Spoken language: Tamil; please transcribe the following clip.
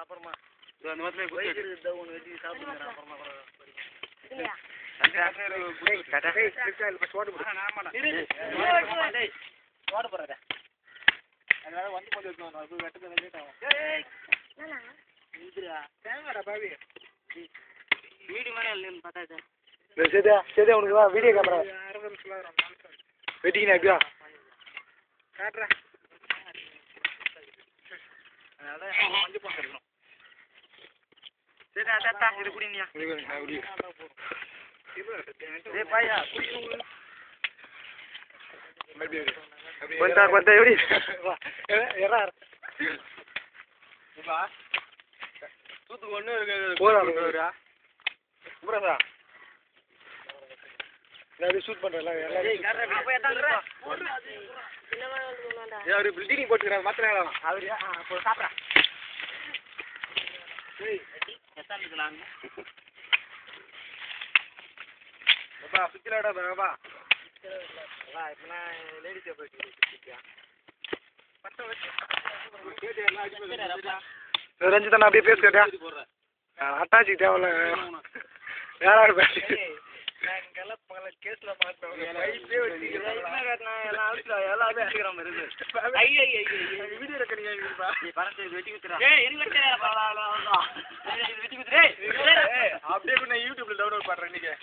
அப்புறமா அந்த மாதிரி ஒன்று வெட்டி சாப்பிடுங்க அப்புறமா அதனால வந்து கொண்டு வைக்கணும் வெட்டது லேட் ஆகும் தேங்காடா பாவி வீடு மேலே இல்லைன்னு பார்த்தா சரி உனக்கு வா வீடியோ கேமரா வெட்டிக்கினா எப்படியா காட்டுறேன் அதனால மஞ்சள் பக்கம் இருக்கணும் சரி அதான் இது குடிங்கயா பாயா Bentar, bentar, Yuri. Error. Apa? Tuh mana? Bola mana? Berapa? Nanti shoot mana lah? Apa yang tangga? Ya, hari building buat kira matra lah. Hari ya, boleh sapra. Hei, kita ni jalan. Bapa, pikir ada berapa? Ranjitha நான் அப்படியே பேசுறேன் அட்டாச்சி தேவையில்ல யாராவது பேசி கேஸ்ல அப்படியே நான் யூடியூப்ல டவுன்லோட் பண்றேன் இன்னைக்கு